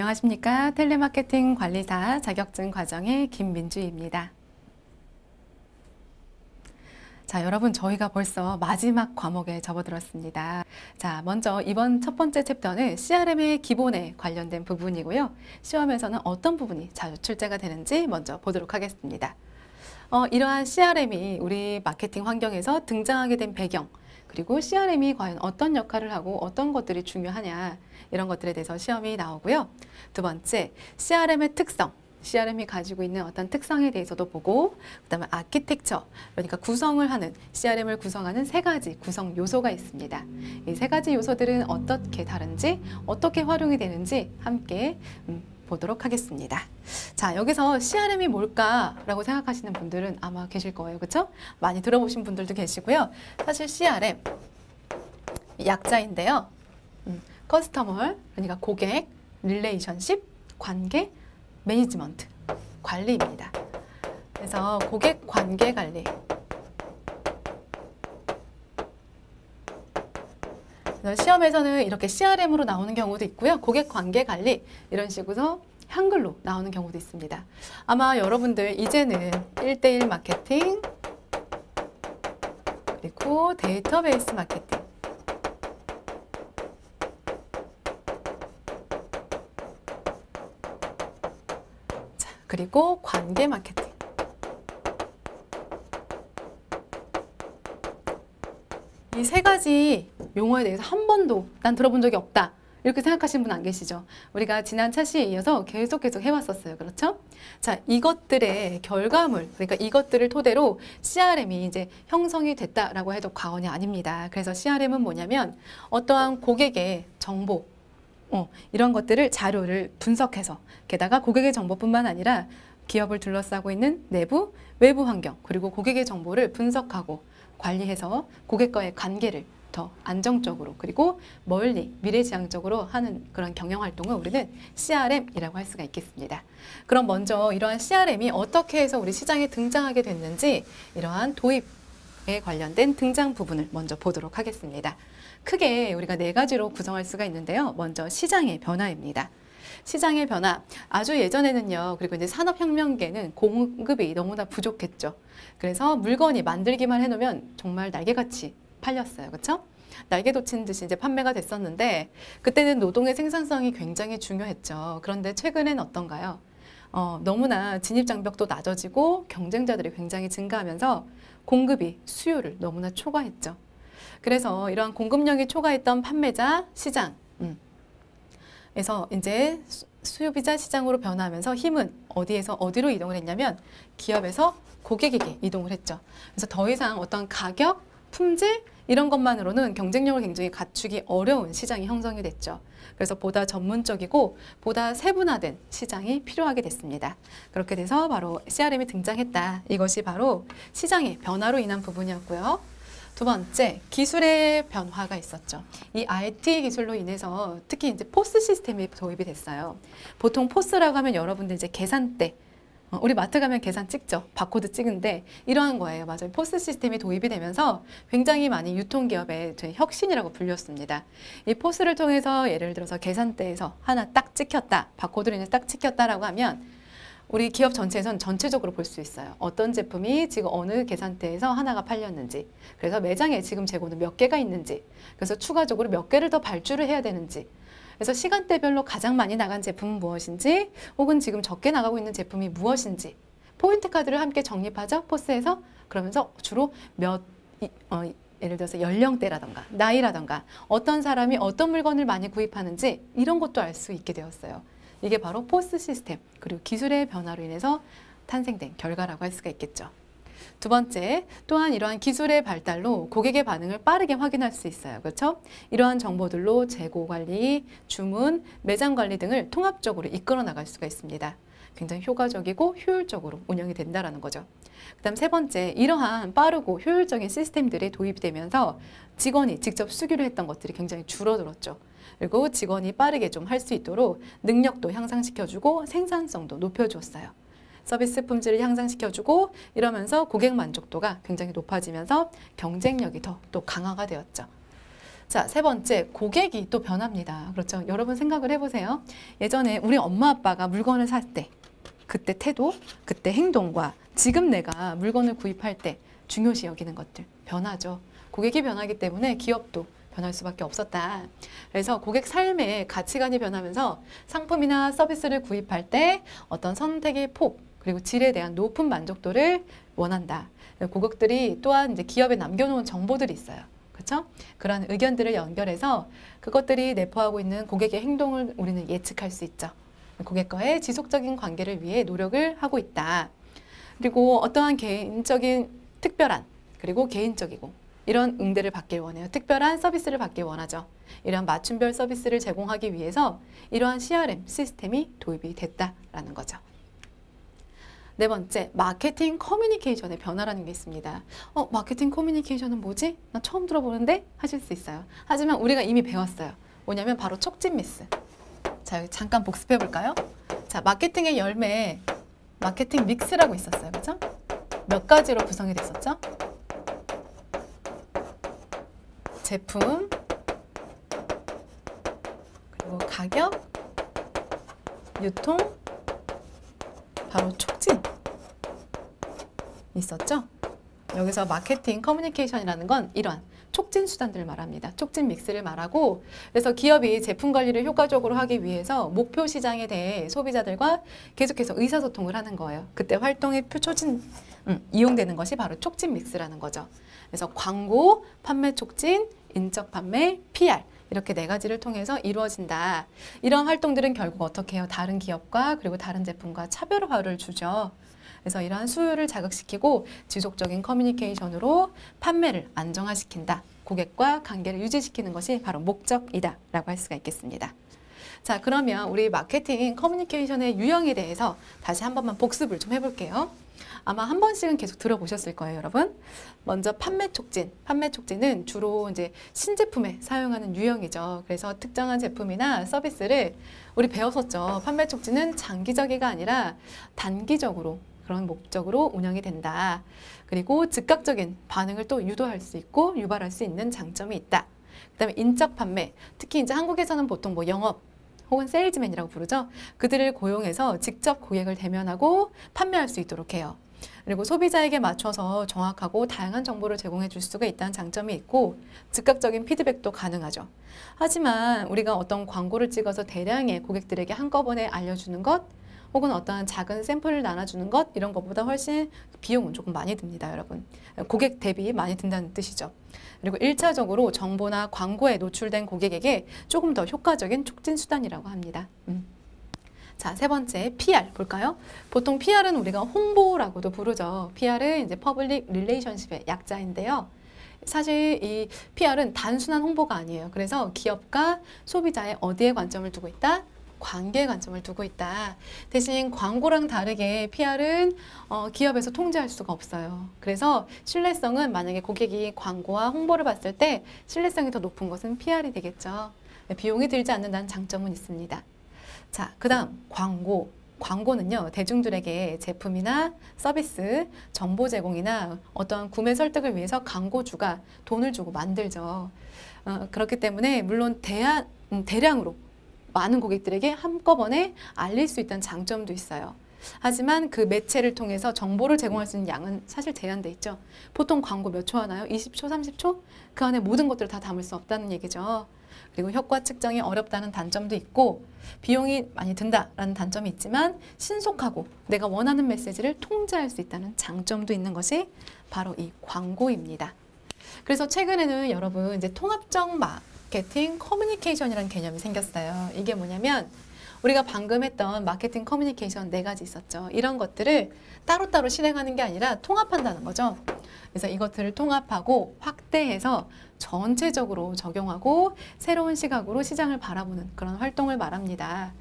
안녕하십니까. 텔레마케팅 관리사 자격증 과정의 김민주입니다. 자, 여러분 저희가 벌써 마지막 과목에 접어들었습니다. 자, 먼저 이번 첫 번째 챕터는 CRM의 기본에 관련된 부분이고요. 시험에서는 어떤 부분이 자주 출제가 되는지 먼저 보도록 하겠습니다. 이러한 CRM이 우리 마케팅 환경에서 등장하게 된 배경, 그리고 CRM이 과연 어떤 역할을 하고 어떤 것들이 중요하냐, 이런 것들에 대해서 시험이 나오고요. 두 번째, CRM의 특성, CRM이 가지고 있는 어떤 특성에 대해서도 보고, 그 다음에 아키텍처, 그러니까 구성을 하는, CRM을 구성하는 세 가지 구성 요소가 있습니다. 이 세 가지 요소들은 어떻게 다른지, 어떻게 활용이 되는지 함께 보도록 하겠습니다. 자, 여기서 CRM이 뭘까라고 생각하시는 분들은 아마 계실 거예요. 그렇죠? 많이 들어보신 분들도 계시고요. 사실 CRM, 약자인데요. 커스터머, 그러니까 고객, 릴레이션십, 관계, 매니지먼트, 관리입니다. 그래서 고객 관계 관리. 시험에서는 이렇게 CRM으로 나오는 경우도 있고요. 고객 관계 관리 이런 식으로 한글로 나오는 경우도 있습니다. 아마 여러분들 이제는 1:1 마케팅 그리고 데이터베이스 마케팅 자, 그리고 관계 마케팅 이 세 가지 용어에 대해서 한 번도 난 들어본 적이 없다. 이렇게 생각하시는 분 안 계시죠? 우리가 지난 차시에 이어서 계속 해왔었어요. 그렇죠? 자, 이것들의 결과물, 그러니까 이것들을 토대로 CRM이 이제 형성이 됐다라고 해도 과언이 아닙니다. 그래서 CRM은 뭐냐면 어떠한 고객의 정보, 이런 것들을 자료를 분석해서 게다가 고객의 정보뿐만 아니라 기업을 둘러싸고 있는 내부, 외부 환경, 그리고 고객의 정보를 분석하고 관리해서 고객과의 관계를 더 안정적으로 그리고 멀리 미래지향적으로 하는 그런 경영 활동을 우리는 CRM이라고 할 수가 있겠습니다. 그럼 먼저 이러한 CRM이 어떻게 해서 우리 시장에 등장하게 됐는지 이러한 도입에 관련된 등장 부분을 먼저 보도록 하겠습니다. 크게 우리가 네 가지로 구성할 수가 있는데요. 먼저 시장의 변화입니다. 시장의 변화, 아주 예전에는요, 그리고 이제 산업혁명계는 공급이 너무나 부족했죠. 그래서 물건이 만들기만 해놓으면 정말 날개같이 팔렸어요. 그렇죠? 날개 돋친 듯이 이제 판매가 됐었는데 그때는 노동의 생산성이 굉장히 중요했죠. 그런데 최근엔 어떤가요? 너무나 진입장벽도 낮아지고 경쟁자들이 굉장히 증가하면서 공급이 수요를 너무나 초과했죠. 그래서 이러한 공급력이 초과했던 판매자 시장, 그래서 이제 수요비자 시장으로 변화하면서 힘은 어디에서 어디로 이동을 했냐면 기업에서 고객에게 이동을 했죠. 그래서 더 이상 어떤 가격, 품질 이런 것만으로는 경쟁력을 굉장히 갖추기 어려운 시장이 형성이 됐죠. 그래서 보다 전문적이고 보다 세분화된 시장이 필요하게 됐습니다. 그렇게 돼서 바로 CRM이 등장했다. 이것이 바로 시장의 변화로 인한 부분이었고요. 두 번째, 기술의 변화가 있었죠. 이 IT 기술로 인해서 특히 이제 포스 시스템이 도입이 됐어요. 보통 포스라고 하면 여러분들 이제 계산대, 우리 마트 가면 계산 찍죠. 바코드 찍은데 이러한 거예요. 맞아요. 포스 시스템이 도입이 되면서 굉장히 많이 유통기업의 혁신이라고 불렸습니다. 이 포스를 통해서 예를 들어서 계산대에서 하나 딱 찍혔다. 바코드를 인해서 딱 찍혔다라고 하면 우리 기업 전체에서는 전체적으로 볼 수 있어요. 어떤 제품이 지금 어느 계산대에서 하나가 팔렸는지, 그래서 매장에 지금 재고는 몇 개가 있는지, 그래서 추가적으로 몇 개를 더 발주를 해야 되는지, 그래서 시간대별로 가장 많이 나간 제품은 무엇인지, 혹은 지금 적게 나가고 있는 제품이 무엇인지, 포인트 카드를 함께 적립하죠, 포스에서. 그러면서 주로 예를 들어서 연령대라던가 나이라던가 어떤 사람이 어떤 물건을 많이 구입하는지 이런 것도 알 수 있게 되었어요. 이게 바로 포스 시스템, 그리고 기술의 변화로 인해서 탄생된 결과라고 할 수가 있겠죠. 두 번째, 또한 이러한 기술의 발달로 고객의 반응을 빠르게 확인할 수 있어요. 그렇죠? 이러한 정보들로 재고 관리, 주문, 매장 관리 등을 통합적으로 이끌어 나갈 수가 있습니다. 굉장히 효과적이고 효율적으로 운영이 된다는 거죠. 그 다음 세 번째, 이러한 빠르고 효율적인 시스템들이 도입이 되면서 직원이 직접 수기로 했던 것들이 굉장히 줄어들었죠. 그리고 직원이 빠르게 좀 할 수 있도록 능력도 향상시켜주고 생산성도 높여주었어요. 서비스 품질을 향상시켜주고 이러면서 고객 만족도가 굉장히 높아지면서 경쟁력이 더 또 강화가 되었죠. 자, 세 번째, 고객이 또 변합니다. 그렇죠? 여러분 생각을 해보세요. 예전에 우리 엄마 아빠가 물건을 살 때, 그때 태도, 그때 행동과 지금 내가 물건을 구입할 때 중요시 여기는 것들 변하죠. 고객이 변하기 때문에 기업도 변할 수밖에 없었다. 그래서 고객 삶의 가치관이 변하면서 상품이나 서비스를 구입할 때 어떤 선택의 폭, 그리고 질에 대한 높은 만족도를 원한다. 고객들이 또한 이제 기업에 남겨놓은 정보들이 있어요. 그렇죠? 그런 의견들을 연결해서 그것들이 내포하고 있는 고객의 행동을 우리는 예측할 수 있죠. 고객과의 지속적인 관계를 위해 노력을 하고 있다. 그리고 어떠한 개인적인 특별한 그리고 개인적이고 이런 응대를 받길 원해요. 특별한 서비스를 받길 원하죠. 이런 맞춤별 서비스를 제공하기 위해서 이러한 CRM 시스템이 도입이 됐다라는 거죠. 네 번째, 마케팅 커뮤니케이션의 변화라는 게 있습니다. 마케팅 커뮤니케이션은 뭐지? 나 처음 들어보는데? 하실 수 있어요. 하지만 우리가 이미 배웠어요. 뭐냐면 바로 촉진 미스. 자, 여기 잠깐 복습해 볼까요? 자, 마케팅의 열매, 마케팅 믹스라고 있었어요. 그죠? 몇 가지로 구성이 됐었죠? 제품, 그리고 가격, 유통, 바로 촉진 있었죠? 여기서 마케팅 커뮤니케이션이라는 건 이러한 촉진 수단들을 말합니다. 촉진 믹스를 말하고 그래서 기업이 제품 관리를 효과적으로 하기 위해서 목표 시장에 대해 소비자들과 계속해서 의사소통을 하는 거예요. 그때 활동에 이용되는 것이 바로 촉진 믹스라는 거죠. 그래서 광고, 판매 촉진, 인적 판매, PR 이렇게 네 가지를 통해서 이루어진다. 이런 활동들은 결국 어떻게 해요? 다른 기업과 그리고 다른 제품과 차별화를 주죠. 그래서 이러한 수요를 자극시키고 지속적인 커뮤니케이션으로 판매를 안정화시킨다. 고객과 관계를 유지시키는 것이 바로 목적이다 라고 할 수가 있겠습니다. 자, 그러면 우리 마케팅 커뮤니케이션의 유형에 대해서 다시 한 번만 복습을 좀 해볼게요. 아마 한 번씩은 계속 들어보셨을 거예요, 여러분. 먼저 판매 촉진. 판매 촉진은 주로 이제 신제품에 사용하는 유형이죠. 그래서 특정한 제품이나 서비스를 우리 배웠었죠. 판매 촉진은 장기적이가 아니라 단기적으로 그런 목적으로 운영이 된다. 그리고 즉각적인 반응을 또 유도할 수 있고 유발할 수 있는 장점이 있다. 그다음에 인적 판매. 특히 이제 한국에서는 보통 뭐 영업 혹은 세일즈맨이라고 부르죠. 그들을 고용해서 직접 고객을 대면하고 판매할 수 있도록 해요. 그리고 소비자에게 맞춰서 정확하고 다양한 정보를 제공해 줄 수가 있다는 장점이 있고 즉각적인 피드백도 가능하죠. 하지만 우리가 어떤 광고를 찍어서 대량의 고객들에게 한꺼번에 알려주는 것 혹은 어떤 작은 샘플을 나눠주는 것 이런 것보다 훨씬 비용은 조금 많이 듭니다, 여러분. 고객 대비 많이 든다는 뜻이죠. 그리고 1차적으로 정보나 광고에 노출된 고객에게 조금 더 효과적인 촉진 수단이라고 합니다. 자, 세 번째 PR 볼까요? 보통 PR은 우리가 홍보라고도 부르죠. PR은 이제 Public Relationship의 약자인데요. 사실 이 PR은 단순한 홍보가 아니에요. 그래서 기업과 소비자의 어디에 관점을 두고 있다? 관계에 관점을 두고 있다. 대신 광고랑 다르게 PR은 기업에서 통제할 수가 없어요. 그래서 신뢰성은 만약에 고객이 광고와 홍보를 봤을 때 신뢰성이 더 높은 것은 PR이 되겠죠. 비용이 들지 않는다는 장점은 있습니다. 자, 그 다음 광고. 광고는요, 대중들에게 제품이나 서비스, 정보 제공이나 어떠한 구매 설득을 위해서 광고주가 돈을 주고 만들죠. 그렇기 때문에 물론 대량으로 많은 고객들에게 한꺼번에 알릴 수 있다는 장점도 있어요. 하지만 그 매체를 통해서 정보를 제공할 수 있는 양은 사실 제한돼 있죠. 보통 광고 몇 초 하나요? 20초, 30초? 그 안에 모든 것들을 다 담을 수 없다는 얘기죠. 그리고 효과 측정이 어렵다는 단점도 있고 비용이 많이 든다라는 단점이 있지만 신속하고 내가 원하는 메시지를 통제할 수 있다는 장점도 있는 것이 바로 이 광고입니다. 그래서 최근에는 여러분 이제 통합적 마케팅 커뮤니케이션이라는 개념이 생겼어요. 이게 뭐냐면 우리가 방금 했던 마케팅 커뮤니케이션 네 가지 있었죠. 이런 것들을 따로따로 실행하는 게 아니라 통합한다는 거죠. 그래서 이것들을 통합하고 확대해서 전체적으로 적용하고 새로운 시각으로 시장을 바라보는 그런 활동을 말합니다.